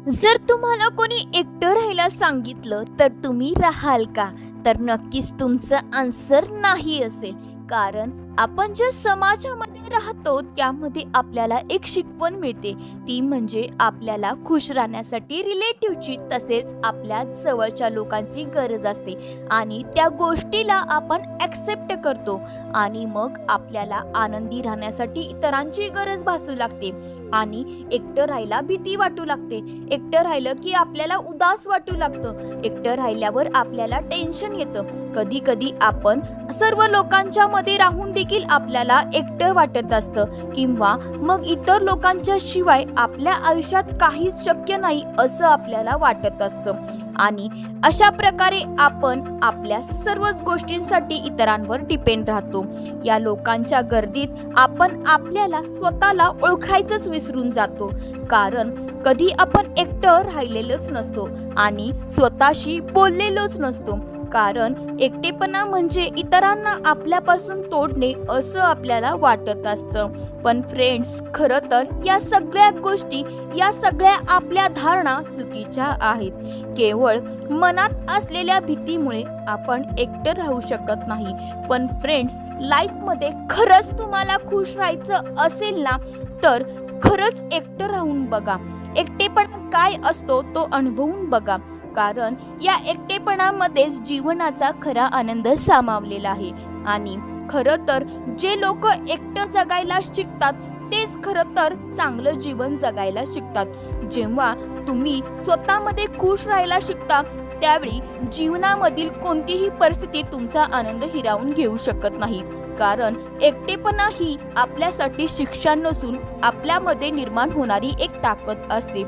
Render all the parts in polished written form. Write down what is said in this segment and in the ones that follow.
जर तुम्हाला कोणी एकटं राहायला सांगितलं तर तुम्ही राहाल का? तर नक्कीच तुमचं आन्सर नाही असेल. कारण आपण ज्या समाजामध्ये राहतो त्यामध्ये आपल्याला एक शिकवण मिळते, ती म्हणजे आपल्याला खुश राहण्यासाठी रिलेटिव्हची तसेच आपल्या जवळच्या लोकांची गरज असते आणि त्या गोष्टीला आपण ॲक्सेप्ट करतो आणि मग आपल्याला आनंदी राहण्यासाठी इतरांची गरज भासू लागते आणि एकटं राहायला भीती वाटू लागते. एकटं राहिलं की आपल्याला उदास वाटू लागतं. एकटं राहिल्यावर आपल्याला टेन्शन येतं. कधी कधी आपण सर्व लोकांच्या मध्ये राहून देखील आपल्याला एकटं वाटत असतं किंवा मग इतर लोकांच्या शिवाय आपल्या आयुष्यात काहीच शक्य नाही असं आपल्याला वाटत असतं आणि अशा प्रकारे आपण आपल्या सर्वच गोष्टींसाठी इतरांवर डिपेंड राहतो. या लोकांच्या गर्दीत आपण आपल्याला स्वतःला ओळखायचंच विसरून जातो. कारण कधी आपण एकटं राहिलेलोच नसतो आणि स्वतःशी बोललेलोच नसतो. कारण एकटेपणा म्हणजे इतरांना आपल्यापासून तोडणे असं आपल्याला वाटत असतं. पण फ्रेंड्स, खरं तर या सगळ्या गोष्टी, या सगळ्या आपल्या धारणा चुकीच्या आहेत. केवळ मनात असलेल्या भीतीमुळे आपण एकटं राहू शकत नाही. पण फ्रेंड्स, लाईफमध्ये खरंच तुम्हाला खुश राहायचं असेल ना, तर खरंच एकटं राहून बघा. एकटेपणा काय असतो तो अनुभवून बघा. कारण या एकटेपणामध्येच जीवनाचा खरा आनंद सामावलेला आहे. आणि खरं तर जे लोक एकटं जगायला शिकतात तेच खरं तर चांगलं जीवन जगायला शिकतात. जेव्हा तुम्ही स्वतःमध्ये खुश राहायला शिकता त्यावेळी जीवनामधील कोणतीही परिस्थिती तुमचा आनंद हिरावून घेऊ शकत नाही. कारण एकटेपणा ही आपल्यासाठी शिक्षा नसून आपल्यामध्ये निर्माण होणारी एक ताकद असते.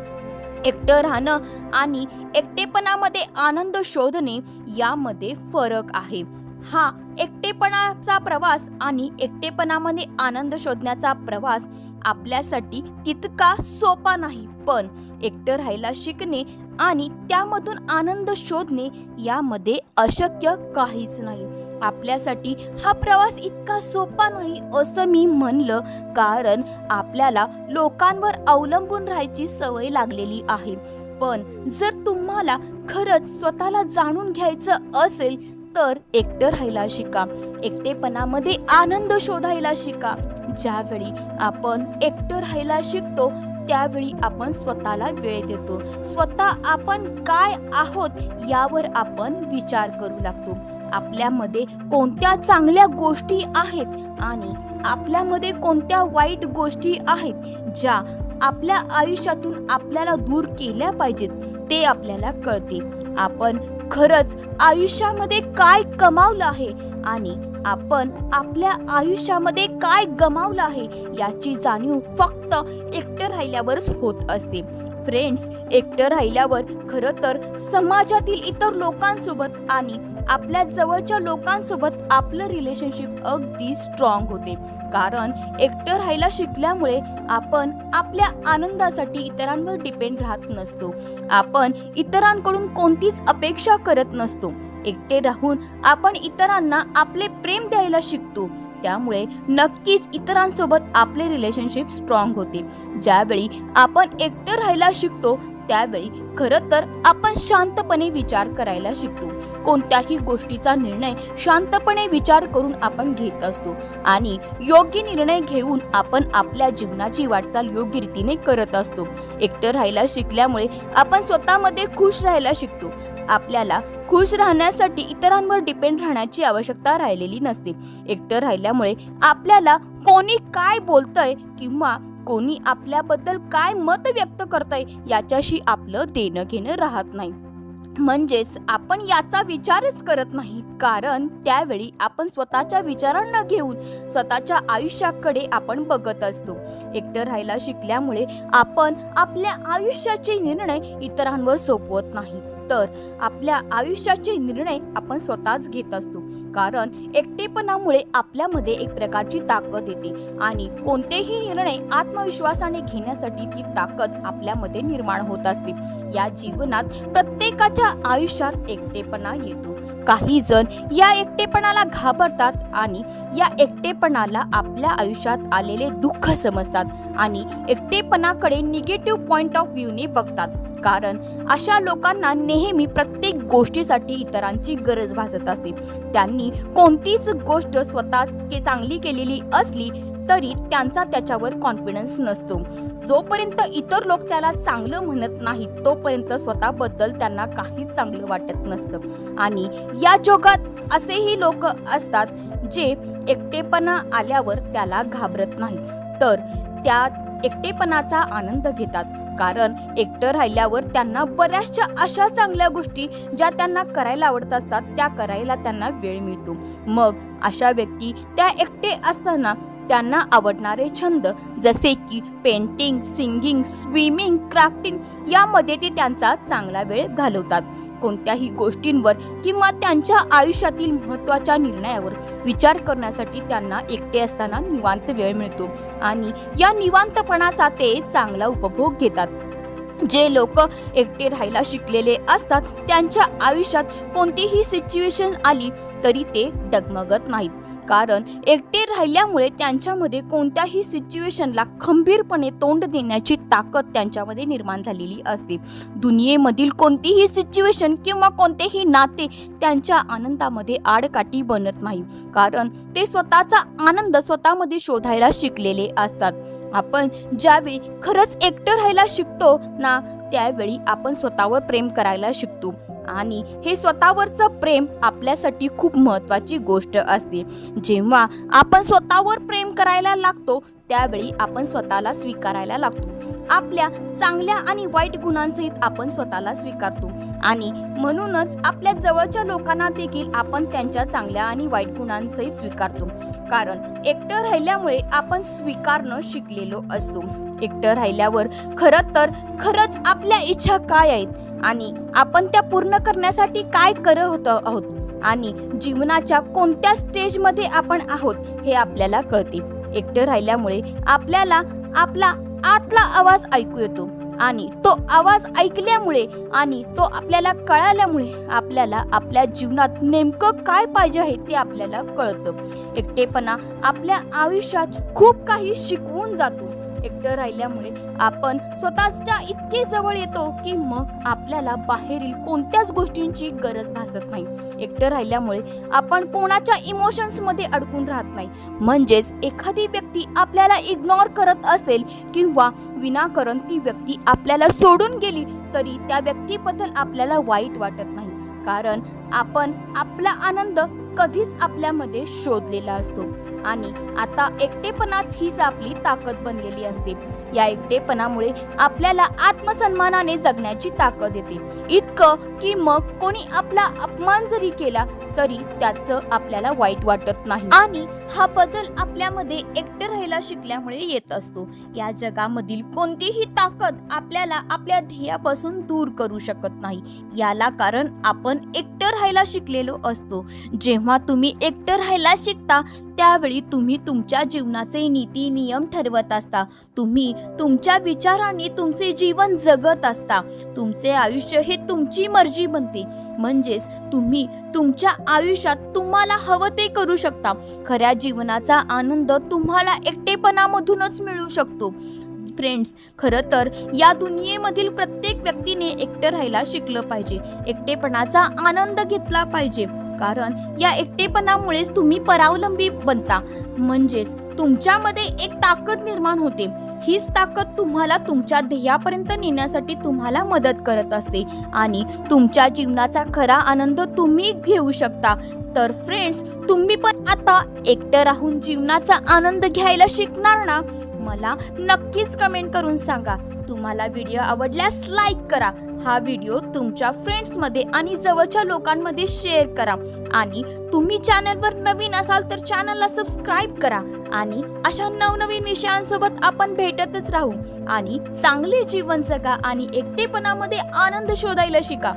एकटं राहणं आणि एकटेपणामध्ये आनंद शोधणे यामध्ये फरक आहे. हा एकटेपणाचा प्रवास आणि एकटेपणामध्ये आनंद शोधण्याचा प्रवास आपल्यासाठी तितका सोपा नाही. पण एकटं राहायला शिकणे आणि त्यामधून आनंद शोधणे यामध्ये अशक्य काहीच नाही. आपल्यासाठी हा प्रवास इतका सोपा नाही असं मी म्हणलं, कारण आपल्याला लोकांवर अवलंबून राहायची सवय लागलेली आहे. पण जर तुम्हाला खरंच स्वतःला जाणून घ्यायचं असेल तर एकटं राहायला शिका. एकटेपणामध्ये आनंद शोधायला शिका. ज्यावेळी आपण एकटं राहायला शिकतो त्यावेळी आपण स्वतःला वेळ देतो. स्वतः आपण काय आहोत यावर आपण विचार करू लागतो. आपल्यामध्ये कोणत्या चांगल्या गोष्टी आहेत आणि आपल्यामध्ये कोणत्या वाईट गोष्टी आहेत ज्या आपल्या आयुष्यातून आपल्याला दूर केल्या पाहिजेत ते आपल्याला कळते. आपण खरंच आयुष्यामध्ये काय कमावलं आहे आणि आपण आपल्या आयुष्यामध्ये काय गमावलं आहे याची जाणीव फक्त एकटं राहिल्यावरच होत असते. फ्रेंड्स, एकटं राहिल्यावर खरं तर समाजातील इतर लोकांसोबत आणि आपल्या जवळच्या लोकांसोबत आपलं रिलेशनशिप अगदी स्ट्रॉंग होते. कारण एकटं राहायला शिकल्यामुळे आपण आपल्या आनंदासाठी इतरांवर डिपेंड राहत नसतो. आपण इतरांकडून कोणतीच अपेक्षा करत नसतो. एकटे राहून आपण इतरांना आपले प्रेम द्यायला शिकतो. त्यामुळे नक्कीच इतरांसोबत आपले रिलेशनशिप स्ट्रॉंग होते. ज्यावेळी आपण एकटं राहायला शिकतो त्यावेळी खरं तर आपण शांतपणे विचार करायला शिकतो. कोणत्याही गोष्टीचा निर्णय शांतपणे विचार करून आपण घेत असतो आणि योग्य निर्णय घेऊन आपण आपल्या जीवनाची वाटचाल योग्य रीतीने करत असतो. एकटं राहायला शिकल्यामुळे आपण स्वतःमध्ये खुश राहायला शिकतो. आपल्याला खुश राहण्यासाठी इतरांवर डिपेंड राहण्याची आवश्यकता राहिलेली नसते. एकटं राहिल्यामुळे आपल्याला कोणी काय बोलतंय किंवा कोणी आपल्याबद्दल काय मत व्यक्त करतंय याच्याशी आपलं देणं घेणं राहत नाही. म्हणजेच आपण याचा विचारच करत नाही. कारण त्यावेळी आपण स्वतःच्या विचारांना घेऊन स्वतःच्या आयुष्याकडे आपण बघत असतो. एकटं राहायला शिकल्यामुळे आपण आपल्या आयुष्याचे निर्णय इतरांवर सोपवत नाही. तर आपल्या आयुष्याचे निर्णय आपण स्वतःच घेत असतो. कारण एकटेपणामुळे आपल्यामध्ये एक प्रकारची ताकद येते आणि कोणतेही निर्णय आत्मविश्वासाने घेण्यासाठी ती ताकद आपल्यामध्ये निर्माण होत असते. या जीवनात प्रत्येकाच्या आयुष्यात एकटेपणा येतो. काही जण या एकटेपणाला घाबरतात आणि या एकटेपणाला आपल्या आयुष्यात आलेले दुःख समजतात आणि एकटेपणाकडे निगेटिव्ह पॉइंट ऑफ व्ह्यूने बघतात. कारण अशा लोकांना नेहमी प्रत्येक गोष्टीसाठी इतरांची गरज भासत असते. त्यांनी कोणतीच गोष्ट स्वतः चांगली केलेली असली तरी त्यांचा त्याच्यावर कॉन्फिडन्स नसतो. जोपर्यंत इतर लोक त्याला चांगलं म्हणत नाहीत तोपर्यंत स्वतःबद्दल त्यांना काहीच चांगलं वाटत नसतं. आणि या जगात असेही लोक असतात जे एकटेपणा आल्यावर त्याला घाबरत नाहीत, तर त्या एकटेपणाचा आनंद घेतात. कारण एकटं राहिल्यावर त्यांना बऱ्याचशा अशा चांगल्या गोष्टी ज्या त्यांना करायला आवडत असतात त्या करायला त्यांना वेळ मिळतो. मग अशा व्यक्ती त्या एकटे असताना त्यांना आवडणारे छंद जसे की पेंटिंग, सिंगिंग, स्विमिंग, क्राफ्टिंग यामध्ये ते त्यांचा चांगला वेळ घालवतात. कोणत्याही गोष्टींवर किंवा त्यांच्या आयुष्यातील महत्त्वाच्या निर्णयावर विचार करण्यासाठी त्यांना एकटे असताना निवांत वेळ मिळतो आणि या निवांतपणाचा ते चांगला उपभोग घेतात. जे लोक एकटे राहायला शिकलेले असतात त्यांच्या आयुष्यात कोणतीही सिच्युएशन आली तरी ते डगमगत नाहीत. कारण एकटे राहिल्यामुळे त्यांच्यामध्ये कोणत्याही सिच्युएशनला खंबीरपणे तोंड देण्याची ताकद त्यांच्यामध्ये निर्माण झालेली असते. दुनियेमधील कोणतीही सिच्युएशन किंवा कोणतेही नाते त्यांच्या आनंदामध्ये आडकाठी बनत नाही. कारण ते स्वतःचा आनंद स्वतःमध्ये शोधायला शिकलेले असतात. आपण ज्यावेळी खरंच एकटं राहायला शिकतो ना त्यावेळी आपण स्वतःवर प्रेम करायला शिकतो आणि हे स्वतःवरचं प्रेम आपल्यासाठी खूप महत्त्वाची गोष्ट असते. जेव्हा आपण स्वतःवर प्रेम करायला लागतो त्यावेळी आपण स्वतःला स्वीकारायला लागतो. आपल्या चांगल्या आणि वाईट गुणांसहित आपण स्वतःला स्वीकारतो आणि म्हणूनच आपल्या जवळच्या लोकांना देखील आपण त्यांच्या चांगल्या आणि वाईट गुणांसहित स्वीकारतो. कारण एकटं राहिल्यामुळे आपण स्वीकारणं शिकलेलो असतो. एकटं राहिल्यावर खरंच आपल्या इच्छा काय आहेत आणि आपण त्या पूर्ण करण्यासाठी काय करत आहोत आणि जीवनाच्या कोणत्या स्टेजमध्ये आपण आहोत हे आपल्याला कळते. एकटं राहिल्यामुळे आपल्याला आपला आतला आवाज ऐकू येतो आणि तो आवाज ऐकल्यामुळे आणि तो आपल्याला कळाल्यामुळे आपल्याला आपल्या जीवनात नेमकं काय पाहिजे आहे ते आपल्याला कळतं. एकटेपणा आपल्या आयुष्यात खूप काही शिकवून जातो. एकटं राहिल्यामुळे आपण स्वतःच्या इतके जवळ येतो की मग आपल्याला बाहेरील कोणत्याच गोष्टींची गरज भासत नाही. एकटं राहिल्यामुळे आपण कोणाच्या इमोशन्स मध्ये अडकून राहत नाही. म्हणजेच एखादी व्यक्ती आपल्याला इग्नोर करत असेल किंवा विनाकारण ती व्यक्ती आपल्याला सोडून गेली तरी त्या व्यक्तीबद्दल आपल्याला वाईट वाटत नाही. कारण आपण आपला आनंद कधीच आपल्यामध्ये शोधलेला असतो आणि आता एकटेपणाच हीच आपली ताकद बनलेली असते. या एकटेपणामुळे आपल्याला आत्मसन्मानाने जगण्याची ताकद येते. इतकं की मग कोणी आपला अपमान जरी केला तरी त्याचं आपल्याला वाईट वाटत नाही आणि हा बदल आपल्यामध्ये एकटे राहायला शिकल्यामुळे येत असतो. या जगामधील कोणतीही ताकद आपल्याला आपल्या ध्येयापासून दूर करू शकत नाही. याला कारण आपण एकटं राहायला शिकलेलो असतो. जेव्हा तुम्ही एकटं राहायला शिकता त्यावेळी तुम्ही तुमच्या जीवनाचे नीती नियम ठरवत असता. तुम्ही तुमच्या विचारांनी तुमचे जीवन जगत असता. तुमचे आयुष्य हे तुमची मर्जी बनते. म्हणजेच तुम्ही तुमच्या आयुष्यात तुम्हाला हवं ते करू शकता. खऱ्या जीवनाचा आनंद तुम्हाला एकटेपणामधूनच मिळू शकतो. फ्रेंड्स, खरं तर या दुनियेमधील प्रत्येक व्यक्तीने एकटं राहायला शिकलं पाहिजे. एकटेपणाचा आनंद घेतला पाहिजे. कारण या एकटेपणामुळेच तुम्ही परावलंबी बनता. म्हणजेच तुमच्यामध्ये एक ताकद निर्माण होते. हीच ताकद तुम्हाला तुमच्या ध्येयापर्यंत नेण्यासाठी तुम्हाला मदत करत असते आणि तुमच्या जीवनाचा खरा आनंद तुम्ही घेऊ शकता. तर फ्रेंड्स, तुम्ही पण आता एकटं राहून जीवनाचा आनंद घ्यायला शिकणार ना? मला नक्कीच कमेंट करून सांगा. तुम्हाला व्हिडिओ आवडल्यास लाईक करा. हा व्हिडिओ तुमच्या फ्रेंड्समध्ये आणि जवळच्या लोकांमध्ये शेअर करा आणि तुम्ही चॅनलवर नवीन असाल तर चॅनलला सबस्क्राईब करा आणि अशा नवनवीन विषयांसोबत आपण भेटतच राहू आणि चांगले जीवन जगा आणि एकटेपणामध्ये आनंद शोधायला शिका.